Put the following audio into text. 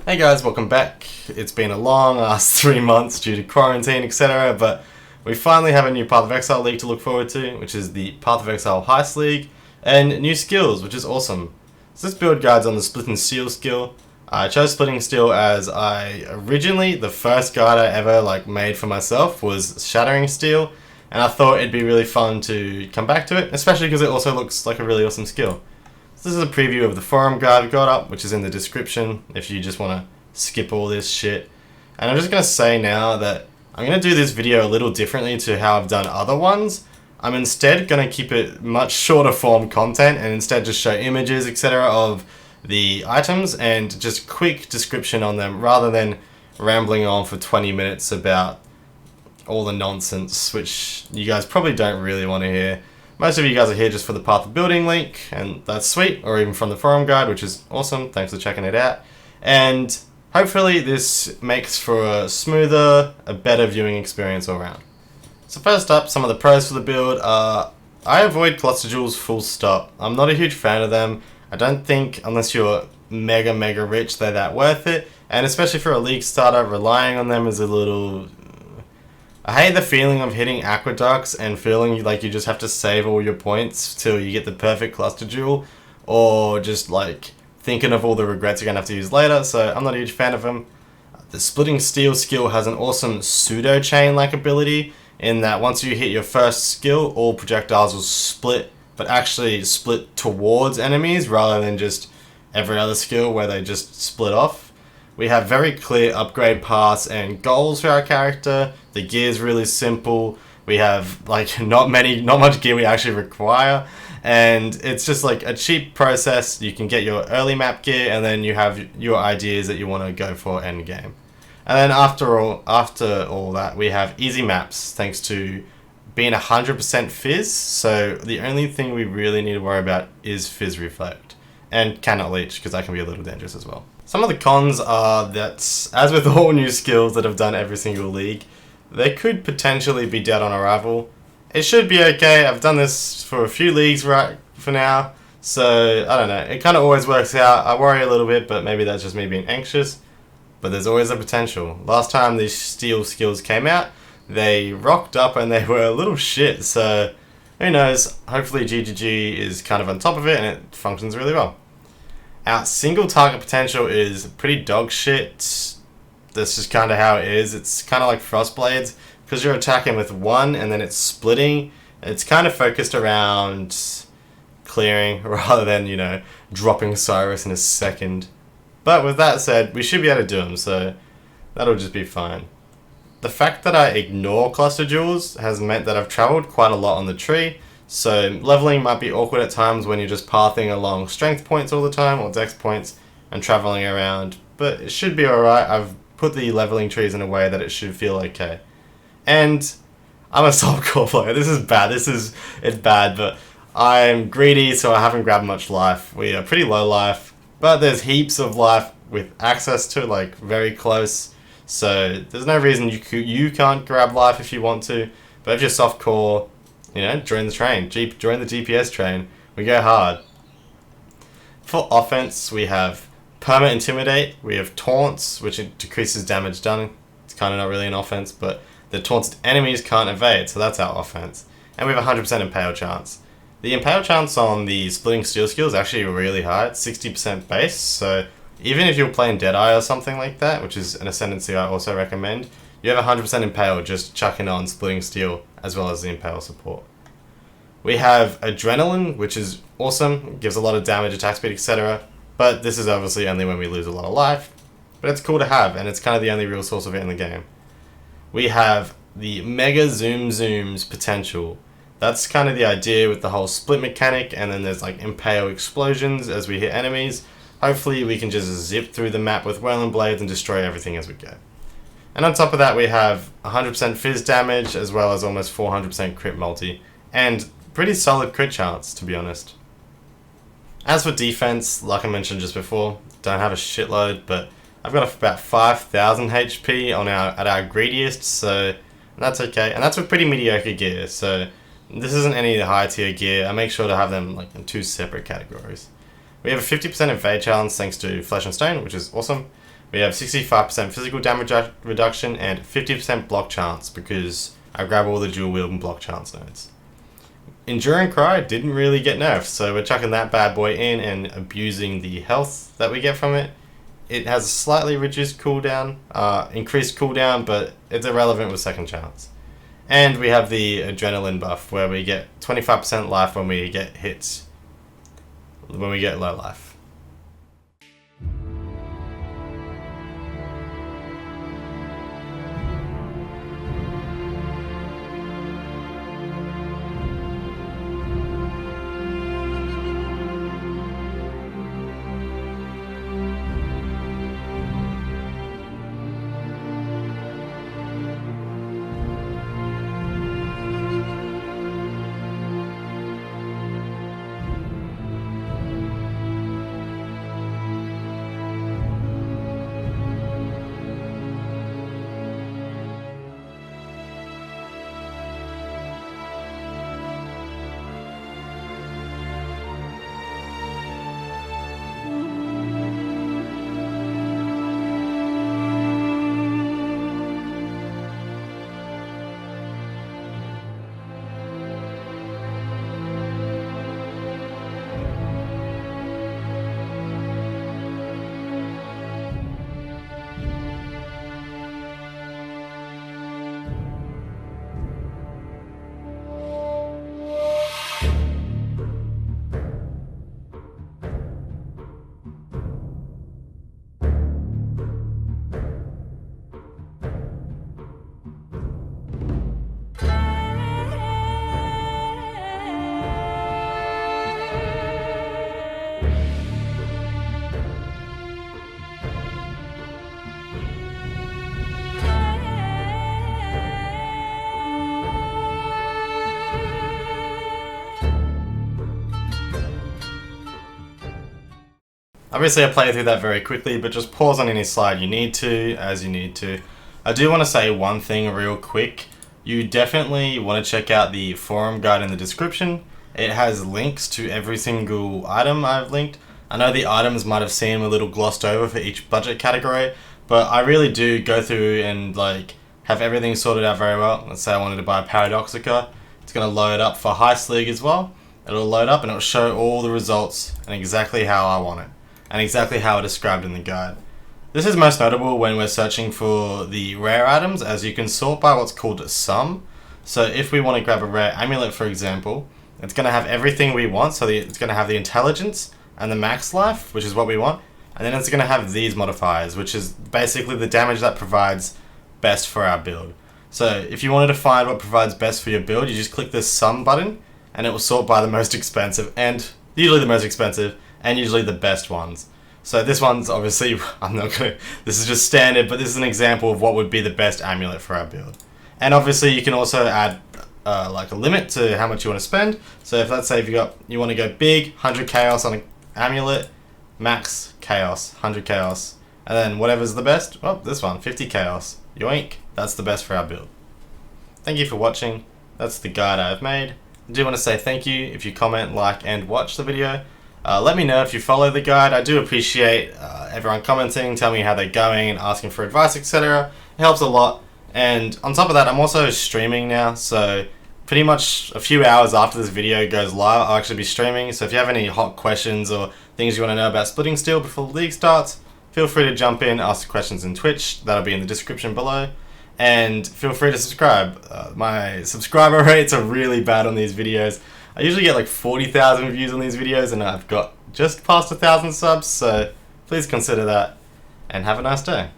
Hey guys, welcome back. It's been a long ass 3 months due to quarantine, etc. But we finally have a new Path of Exile league to look forward to, which is the Path of Exile Heist League, and new skills, which is awesome. So this build guide's on the Split and Steel skill. I chose Splitting Steel as the first guide I ever made for myself was Shattering Steel, and I thought it'd be really fun to come back to it, especially because it also looks like a really awesome skill. So this is a preview of the forum guide we got up, which is in the description if you just want to skip all this shit. And I'm just going to say now that I'm going to do this video a little differently to how I've done other ones. I'm instead going to keep it much shorter form content and instead just show images, etc. of the items and just quick description on them rather than rambling on for 20 minutes about all the nonsense, which you guys probably don't really want to hear. Most of you guys are here just for the Path of Building link, and that's sweet, or even from the forum guide, which is awesome. Thanks for checking it out. And hopefully this makes for a smoother, a better viewing experience all around. So first up, some of the pros for the build are, I avoid cluster jewels full stop. I'm not a huge fan of them. I don't think, unless you're mega rich, they're that worth it. And especially for a league starter, relying on them is a little... I hate the feeling of hitting aqueducts and feeling like you just have to save all your points till you get the perfect cluster jewel, or just thinking of all the regrets you're going to have to use later, so I'm not a huge fan of them. The Splitting Steel skill has an awesome pseudo chain like ability in that once you hit your first skill, all projectiles will split, but actually split towards enemies rather than just every other skill where they just split off. We have very clear upgrade paths and goals for our character. The gear's really simple. We have not much gear we actually require, and it's just a cheap process. You can get your early map gear, and then you have your ideas that you want to go for end game. And then after all that, we have easy maps thanks to being 100% fizz. So the only thing we really need to worry about is fizz reflect, and cannot leech because that can be a little dangerous as well. Some of the cons are that, as with all new skills that have done every single league, they could potentially be dead on arrival. It should be okay. I've done this for a few leagues right for now, so I don't know. It kind of always works out. I worry a little bit, but maybe that's just me being anxious. But there's always a potential. Last time these steel skills came out, they rocked up and they were a little shit, so who knows. Hopefully GGG is kind of on top of it and it functions really well. Our single target potential is pretty dog shit. That's just kind of how it is. It's kind of like Frostblades, because you're attacking with one and then it's splitting. It's kind of focused around clearing rather than, dropping Cyrus in a second. But with that said, we should be able to do them, so that'll just be fine. The fact that I ignore cluster jewels has meant that I've traveled quite a lot on the tree, so leveling might be awkward at times when you're just pathing along strength points all the time, or dex points, and traveling around, but it should be alright. I've put the leveling trees in a way that it should feel okay. And I'm a softcore player. This is bad. It's bad, but I'm greedy, so I haven't grabbed much life. We are pretty low life, but there's heaps of life with access to very close, so there's no reason you can't grab life if you want to. But if you're softcore, join the train. Join the GPS train. We go hard. For offense, we have Perma Intimidate. We have Taunts, which decreases damage done. It's kind of not really an offense, but the taunted enemies can't evade, so that's our offense. And we have 100% Impale chance. The Impale chance on the Splitting Steel skill is actually really high. It's 60% base, so even if you're playing Deadeye or something like that, which is an ascendancy I also recommend, you have 100% Impale just chucking on Splitting Steel as well as the Impale support. We have Adrenaline, which is awesome. It gives a lot of damage, attack speed, etc. But this is obviously only when we lose a lot of life. But it's cool to have, and it's kind of the only real source of it in the game. We have the Mega Zooms potential. That's kind of the idea with the whole split mechanic, and then there's Impale explosions as we hit enemies. Hopefully we can just zip through the map with Whirling Blades and destroy everything as we go. And on top of that, we have 100% fizz damage, as well as almost 400% crit multi, and pretty solid crit chance, to be honest. As for defense, like I mentioned just before, don't have a shitload, but I've got about 5,000 HP at our greediest, so that's okay. And that's with pretty mediocre gear, so this isn't any high tier gear. I make sure to have them in two separate categories. We have a 50% evade challenge thanks to Flesh and Stone, which is awesome. We have 65% physical damage reduction and 50% block chance because I grab all the dual wield and block chance nodes. Enduring Cry didn't really get nerfed, so we're chucking that bad boy in and abusing the health that we get from it. It has a slightly reduced cooldown, increased cooldown, but it's irrelevant with second chance. And we have the adrenaline buff where we get 25% life when we get hits, when we get low life. Obviously I played through that very quickly, but just pause on any slide you need to, as you need to. I do want to say one thing real quick. You definitely want to check out the forum guide in the description. It has links to every single item I've linked. I know the items might have seemed a little glossed over for each budget category, but I really do go through and have everything sorted out very well. Let's say I wanted to buy a Paradoxica. It's going to load up for Heist League as well. It'll load up and it'll show all the results and exactly how I want it, and exactly how it is described in the guide. This is most notable when we're searching for the rare items, as you can sort by what's called sum. So if we want to grab a rare amulet, for example, it's going to have everything we want. So it's going to have the intelligence and the max life, which is what we want. And then it's going to have these modifiers, which is basically the damage that provides best for our build. So if you wanted to find what provides best for your build, you just click this sum button and it will sort by the most expensive, and usually the most expensive, and usually the best ones. So this one's obviously, this is just standard, but this is an example of what would be the best amulet for our build. And obviously you can also add a limit to how much you want to spend. So if let's say you want to go big, 100 chaos on an amulet, max chaos, 100 chaos, and then whatever's the best, this one, 50 chaos, yoink, that's the best for our build. Thank you for watching. That's the guide I've made. I do want to say thank you if you comment, like, and watch the video. Let me know if you follow the guide. I do appreciate everyone commenting, telling me how they're going and asking for advice, etc. It helps a lot. And on top of that, I'm also streaming now, so pretty much a few hours after this video goes live, I'll actually be streaming. So if you have any hot questions or things you want to know about Splitting Steel before the league starts, feel free to jump in, ask questions in Twitch. That'll be in the description below. And feel free to subscribe. My subscriber rates are really bad on these videos. I usually get like 40,000 views on these videos, and I've got just past 1,000 subs, so please consider that, and have a nice day.